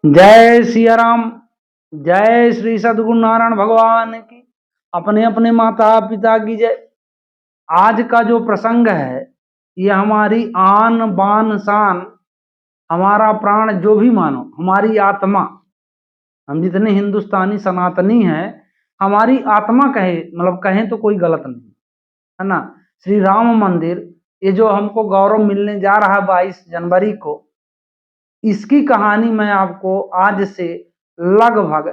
जय सिया राम। जय श्री सद्गुरु नारायण भगवान की। अपने अपने माता पिता की जय। आज का जो प्रसंग है ये हमारी आन बान शान, हमारा प्राण जो भी मानो, हमारी आत्मा, हम जितने हिंदुस्तानी सनातनी हैं, हमारी आत्मा कहे, मतलब कहें तो कोई गलत नहीं है ना। श्री राम मंदिर, ये जो हमको गौरव मिलने जा रहा है 22 जनवरी को, इसकी कहानी मैं आपको आज से लगभग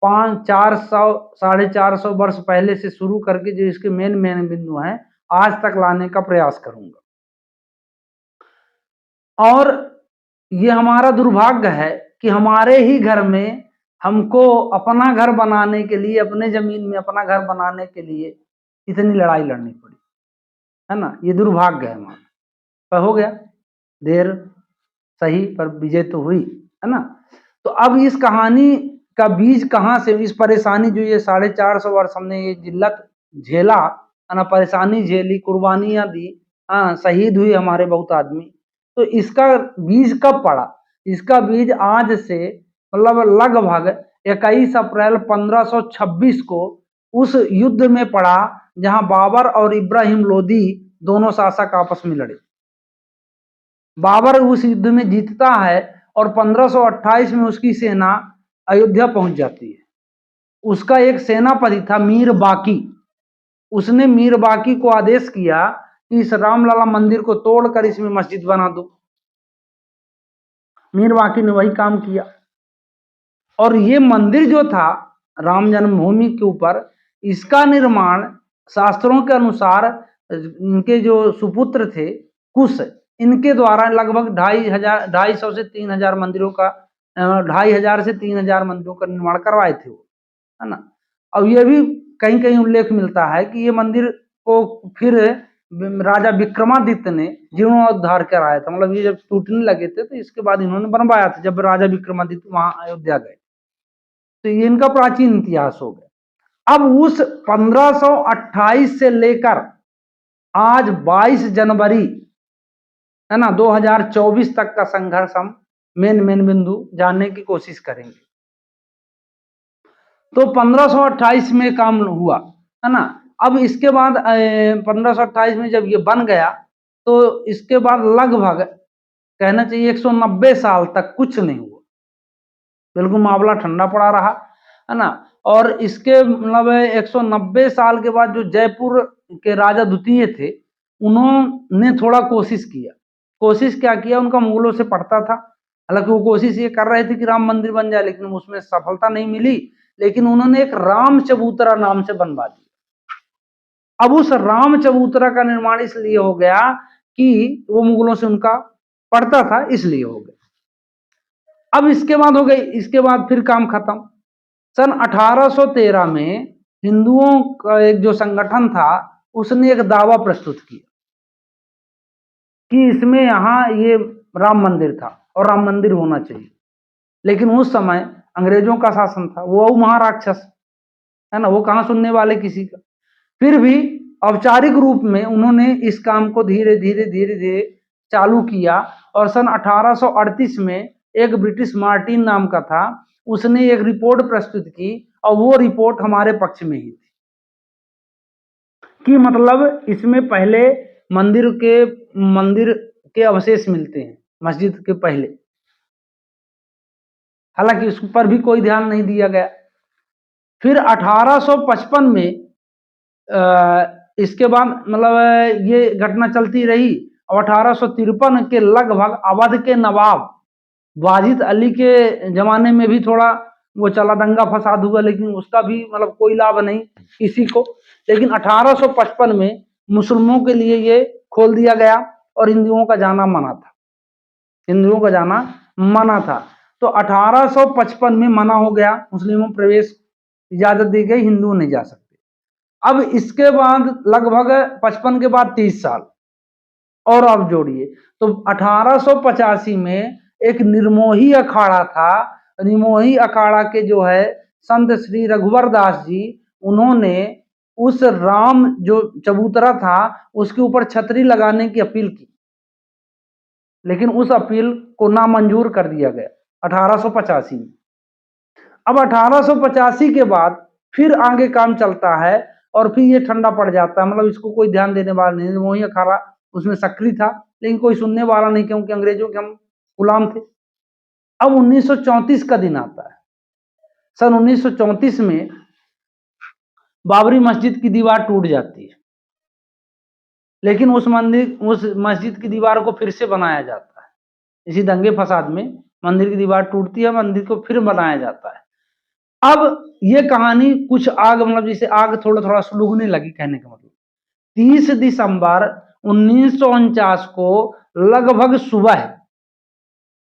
400 450 वर्ष पहले से शुरू करके जो इसके मेन मेन बिंदु हैं आज तक लाने का प्रयास करूंगा। और ये हमारा दुर्भाग्य है कि हमारे ही घर में हमको अपना घर बनाने के लिए, अपने जमीन में अपना घर बनाने के लिए इतनी लड़ाई लड़नी पड़ी, है ना। ये दुर्भाग्य है हमारा, पर हो गया, देर सही पर विजय तो हुई, है ना। तो अब इस कहानी का बीज कहाँ से, इस परेशानी जो ये 450 वर्ष हमने ये जिल्लत झेला, है ना, परेशानी झेली, कुर्बानियां दी, हाँ, शहीद हुए हमारे बहुत आदमी, तो इसका बीज कब पड़ा? इसका बीज आज से मतलब लगभग 21 अप्रैल 1526 को उस युद्ध में पड़ा जहां बाबर और इब्राहिम लोदी दोनों शासक आपस में लड़े। बाबर उस युद्ध में जीतता है और 1528 में उसकी सेना अयोध्या पहुंच जाती है। उसका एक सेनापति था मीर बाकी, उसने मीर बाकी को आदेश किया कि इस रामलला मंदिर को तोड़कर इसमें मस्जिद बना दो। मीर बाकी ने वही काम किया और ये मंदिर जो था राम जन्मभूमि के ऊपर, इसका निर्माण शास्त्रों के अनुसार इनके जो सुपुत्र थे कुश, इनके द्वारा लगभग 250 से 3000 मंदिरों का 2500 से 3000 मंदिरों का निर्माण करवाए थे वो, है ना। अब ये भी कहीं कहीं उल्लेख मिलता है कि ये मंदिर को फिर राजा विक्रमादित्य ने जीर्णोद्धार कराया था, मतलब ये जब टूटने लगे थे तो इसके बाद इन्होंने बनवाया था, जब राजा विक्रमादित्य वहां अयोध्या गए। तो ये इनका प्राचीन इतिहास हो गया। अब उस 1528 से लेकर आज 22 जनवरी, है ना, 2024 तक का संघर्ष हम मेन बिंदु जानने की कोशिश करेंगे। तो 1528 में काम हुआ, है ना। अब इसके बाद 1528 में जब ये बन गया तो इसके बाद लगभग कहना चाहिए 190 साल तक कुछ नहीं हुआ, बिल्कुल मामला ठंडा पड़ा रहा, है ना। और इसके मतलब 190 साल के बाद जो जयपुर के राजा द्वितीय थे, उन्होंने थोड़ा कोशिश क्या किया, उनका मुगलों से पड़ता था। हालांकि वो कोशिश ये कर रहे थे कि राम मंदिर बन जाए, लेकिन उसमें सफलता नहीं मिली। लेकिन उन्होंने एक राम चबूतरा नाम से बनवा दिया। अब उस राम चबूतरा का निर्माण इसलिए हो गया कि वो मुगलों से उनका पड़ता था, इसलिए हो गया। अब इसके बाद हो गई, इसके बाद फिर काम खत्म। सन 1813 में हिंदुओं का एक जो संगठन था उसने एक दावा प्रस्तुत किया कि इसमें यहाँ ये राम मंदिर था और राम मंदिर होना चाहिए। लेकिन उस समय अंग्रेजों का शासन था, वो महाराक्षस, है ना, वो कहाँ सुनने वाले किसी का। फिर भी औपचारिक रूप में उन्होंने इस काम को धीरे धीरे चालू किया और सन 1838 में एक ब्रिटिश मार्टिन नाम का था, उसने एक रिपोर्ट प्रस्तुत की और वो रिपोर्ट हमारे पक्ष में ही थी कि मतलब इसमें पहले मंदिर के अवशेष मिलते हैं मस्जिद के पहले। हालांकि उस पर भी कोई ध्यान नहीं दिया गया। फिर 1855 में इसके बाद मतलब ये घटना चलती रही और 1853 के लगभग अवध के नवाब वाजिद अली के जमाने में भी थोड़ा वो चला, दंगा फसाद हुआ, लेकिन उसका भी मतलब कोई लाभ नहीं किसी को। लेकिन 1855 में मुस्लिमों के लिए ये खोल दिया गया और हिंदुओं का जाना मना था। तो 1855 में मना हो गया, मुस्लिमों प्रवेश इजाजत दी गई, हिंदू नहीं जा सकते। अब इसके बाद लगभग 55 के बाद 30 साल और अब जोड़िए तो 1885 में एक निर्मोही अखाड़ा था। निर्मोही अखाड़ा के जो है संत श्री रघुवर दास जी, उन्होंने उस राम जो चबूतरा था उसके ऊपर छतरी लगाने की अपील की, लेकिन उस अपील को नामंजूर कर दिया गया। 1885 में। अब 1885 के बाद फिर आगे काम चलता है और फिर ये ठंडा पड़ जाता है, मतलब इसको कोई ध्यान देने वाला नहीं। वही अखाड़ा उसमें सक्रिय था लेकिन कोई सुनने वाला नहीं, क्योंकि अंग्रेजों के हम गुलाम थे। अब 1934 का दिन आता है। सन 1934 में बाबरी मस्जिद की दीवार टूट जाती है, लेकिन उस मस्जिद की दीवार को फिर से बनाया जाता है। इसी दंगे फसाद में मंदिर की दीवार टूटती है, मंदिर को फिर बनाया जाता है। अब ये कहानी कुछ आग, मतलब जैसे आग थोड़ा थोड़ा सुलगने लगी, कहने का मतलब 30 दिसंबर 1949 को लगभग सुबह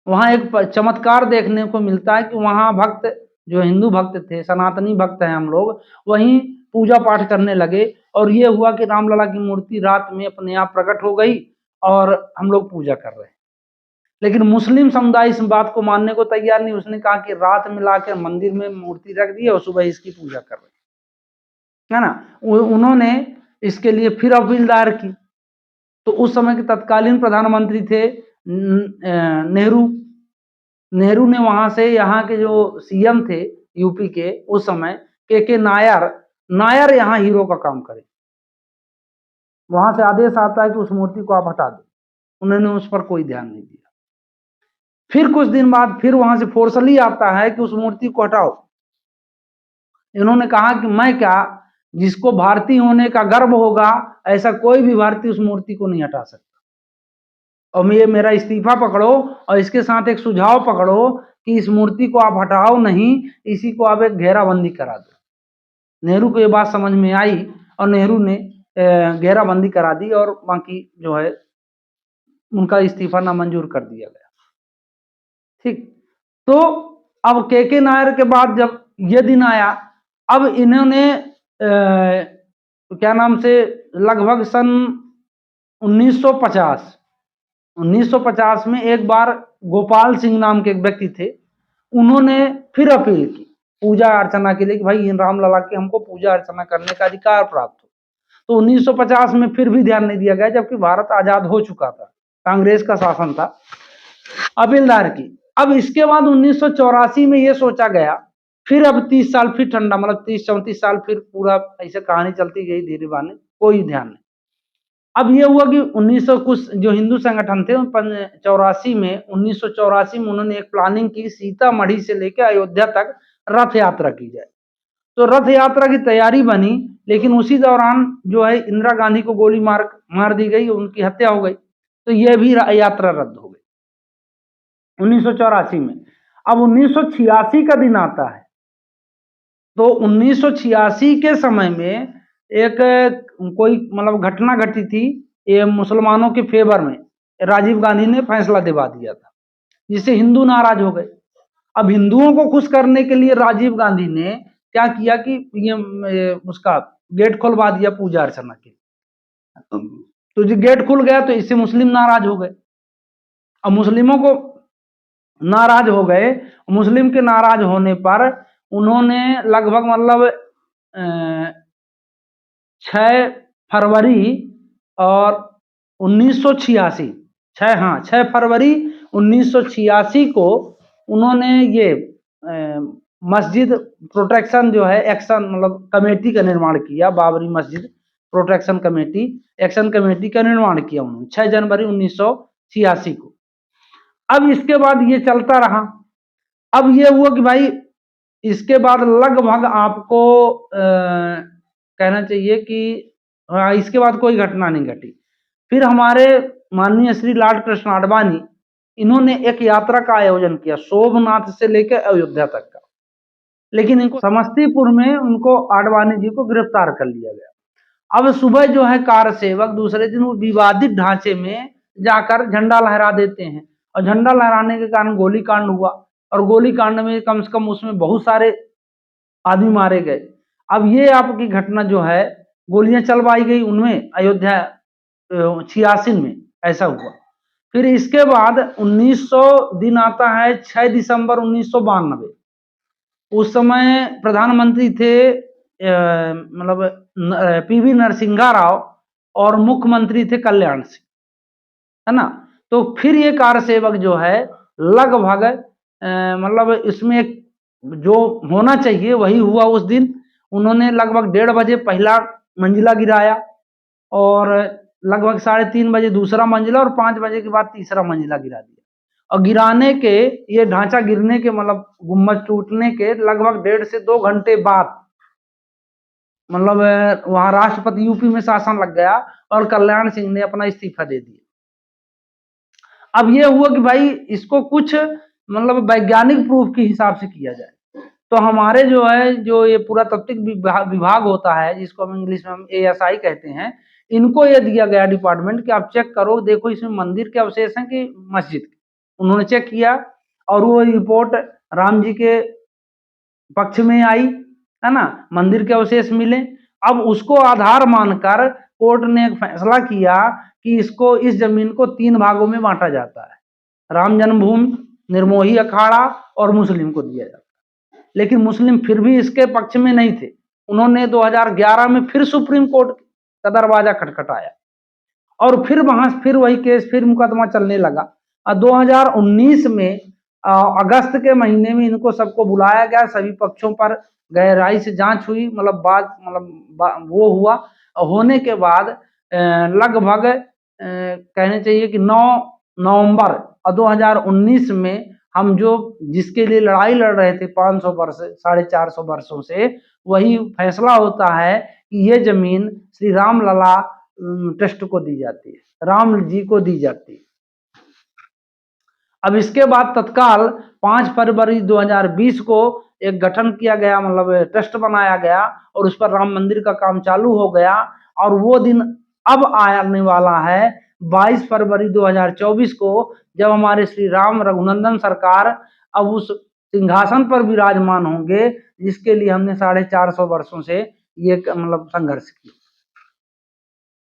वहां एक चमत्कार देखने को मिलता है कि वहां भक्त, जो हिंदू भक्त थे, सनातनी भक्त हैं हम लोग, वहीं पूजा पाठ करने लगे और ये हुआ कि रामलला की मूर्ति रात में अपने आप प्रकट हो गई और हम लोग पूजा कर रहे हैं। लेकिन मुस्लिम समुदाय इस बात को मानने को तैयार नहीं। उसने कहा कि रात में लाकर मंदिर में मूर्ति रख दी और सुबह इसकी पूजा कर रहे हैं, है ना। उन्होंने इसके लिए फिर अपील दायर की। तो उस समय के तत्कालीन प्रधानमंत्री थे नेहरू। नेहरू ने वहां से, यहाँ के जो सीएम थे यूपी के उस समय, के नायर यहाँ हीरो का काम करे। वहां से आदेश आता है कि उस मूर्ति को आप हटा दो। उन्होंने उस पर कोई ध्यान नहीं दिया। फिर कुछ दिन बाद फिर वहां से फोर्सली आता है कि उस मूर्ति को हटाओ। इन्होंने कहा कि मैं क्या, जिसको भारतीय होने का गर्व होगा, ऐसा कोई भी भारतीय उस मूर्ति को नहीं हटा सकता। और ये मेरा इस्तीफा पकड़ो और इसके साथ एक सुझाव पकड़ो कि इस मूर्ति को आप हटाओ नहीं, इसी को आप एक घेराबंदी करा दो। नेहरू को ये बात समझ में आई और नेहरू ने घेराबंदी करा दी और बाकी जो है उनका इस्तीफा नामंजूर कर दिया गया। ठीक। तो अब के नायर के बाद जब ये दिन आया, अब इन्होंने क्या नाम से लगभग सन 1950 में एक बार गोपाल सिंह नाम के एक व्यक्ति थे, उन्होंने फिर अपील की पूजा अर्चना के लिए कि भाई रामलला की हमको पूजा अर्चना करने का अधिकार प्राप्त हो। तो 1950 में फिर भी ध्यान नहीं दिया गया, जबकि भारत आजाद हो चुका था, कांग्रेस का शासन था। अपील दायर की। अब इसके बाद 1984 में यह सोचा गया, फिर अब 30 साल फिर ठंडा, मतलब 30-34 साल फिर पूरा ऐसे कहानी चलती गई धीरे बाने, कोई ध्यान नहीं। अब ये हुआ कि 1900 कुछ जो हिंदू संगठन थे 1984 में उन्होंने एक प्लानिंग की, सीतामढ़ी से लेकर अयोध्या तक रथ यात्रा की जाए। तो रथ यात्रा की तैयारी बनी, लेकिन उसी दौरान जो है इंदिरा गांधी को गोली मार दी गई, उनकी हत्या हो गई। तो यह भी यात्रा रद्द हो गई 1984 में। अब 1986 का दिन आता है। तो 1986 के समय में एक कोई मतलब घटना घटी थी, ये मुसलमानों के फेवर में राजीव गांधी ने फैसला दिवा दिया था, जिससे हिंदू नाराज हो गए। अब हिंदुओं को खुश करने के लिए राजीव गांधी ने क्या किया कि ये उसका गेट खुलवा दिया पूजा अर्चना के। तो जो गेट खुल गया तो इससे मुस्लिम नाराज हो गए। अब मुस्लिमों को नाराज हो गए, मुस्लिम के नाराज होने पर उन्होंने लगभग मतलब 6 फरवरी और 1986 6 फरवरी 1986 को उन्होंने ये मस्जिद प्रोटेक्शन जो है एक्शन मतलब कमेटी का निर्माण किया। बाबरी मस्जिद प्रोटेक्शन कमेटी एक्शन कमेटी का निर्माण किया उन्होंने 6 जनवरी 1986 को। अब इसके बाद ये चलता रहा। अब ये हुआ कि भाई इसके बाद लगभग आपको कहना चाहिए कि इसके बाद कोई घटना नहीं घटी। फिर हमारे माननीय श्री लाल कृष्ण आडवाणी, इन्होंने एक यात्रा का आयोजन किया सोमनाथ से लेकर अयोध्या तक का, लेकिन इनको समस्तीपुर में उनको आडवाणी जी को गिरफ्तार कर लिया गया। अब सुबह जो है कार सेवक दूसरे दिन वो विवादित ढांचे में जाकर झंडा लहरा देते हैं और झंडा लहराने के कारण गोलीकांड हुआ और गोलीकांड में कम से कम उसमें बहुत सारे आदमी मारे गए। अब ये आपकी घटना जो है गोलियां चलवाई गई उनमें अयोध्या 86 में ऐसा हुआ। फिर इसके बाद 1900 दिन आता है 6 दिसंबर 1992। उस समय प्रधानमंत्री थे मतलब पीवी नरसिंहा राव और मुख्यमंत्री थे कल्याण सिंह, है ना। तो फिर ये कार सेवक जो है लगभग मतलब इसमें जो होना चाहिए वही हुआ उस दिन। उन्होंने लगभग 1:30 बजे पहला मंजिला गिराया और लगभग 3:30 बजे दूसरा मंजिला और 5 बजे के बाद तीसरा मंजिला गिरा दिया। और गिराने के, ये ढांचा गिरने के मतलब गुम्बद टूटने के लगभग 1.5 से 2 घंटे बाद मतलब वहां राष्ट्रपति यूपी में शासन लग गया और कल्याण सिंह ने अपना इस्तीफा दे दिया। अब ये हुआ कि भाई इसको कुछ मतलब वैज्ञानिक प्रूफ के हिसाब से किया जाए। तो हमारे जो है, जो ये पुरातात्विक विभाग होता है, जिसको हम इंग्लिश में हम ASI कहते हैं, इनको ये दिया गया डिपार्टमेंट कि आप चेक करो, देखो इसमें मंदिर के अवशेष हैं कि मस्जिद के। उन्होंने चेक किया और वो रिपोर्ट राम जी के पक्ष में आई, है ना, मंदिर के अवशेष मिले। अब उसको आधार मानकर कोर्ट ने एक फैसला किया कि इसको, इस जमीन को 3 भागों में बांटा जाता है, राम जन्मभूमि, निर्मोही अखाड़ा और मुस्लिम को दिया जाता है। लेकिन मुस्लिम फिर भी इसके पक्ष में नहीं थे। उन्होंने 2011 में फिर सुप्रीम कोर्ट का दरवाजा खटखटाया और फिर वहां फिर वही केस, फिर मुकदमा चलने लगा। 2019 में अगस्त के महीने में इनको सबको बुलाया गया, सभी पक्षों पर गहराई से जांच हुई, मतलब वो हुआ। होने के बाद लगभग कहने चाहिए कि 9 नवंबर 2019 में हम जो जिसके लिए लड़ाई लड़ रहे थे 500 वर्ष 450 वर्षों से, वही फैसला होता है कि ये जमीन श्री राम लला ट्रस्ट को दी जाती है, राम जी को दी जाती है। अब इसके बाद तत्काल 5 फरवरी 2020 को एक गठन किया गया, मतलब ट्रस्ट बनाया गया और उस पर राम मंदिर का काम चालू हो गया। और वो दिन अब आने वाला है 22 फरवरी 2024 को, जब हमारे श्री राम रघुनंदन सरकार अब उस सिंहासन पर विराजमान होंगे जिसके लिए हमने 450 वर्षों से ये मतलब संघर्ष किया।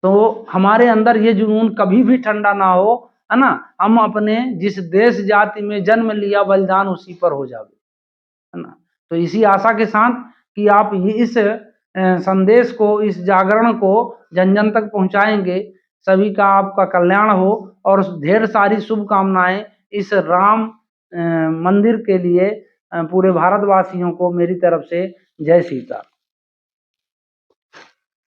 तो हमारे अंदर ये जुनून कभी भी ठंडा ना हो, है ना। हम अपने जिस देश जाति में जन्म लिया बलिदान उसी पर हो जावे, है ना। तो इसी आशा के साथ कि आप इस संदेश को, इस जागरण को जन जन तक पहुंचाएंगे, सभी का आपका कल्याण हो और ढेर सारी शुभकामनाएं इस राम मंदिर के लिए पूरे भारतवासियों को मेरी तरफ से। जय सीता।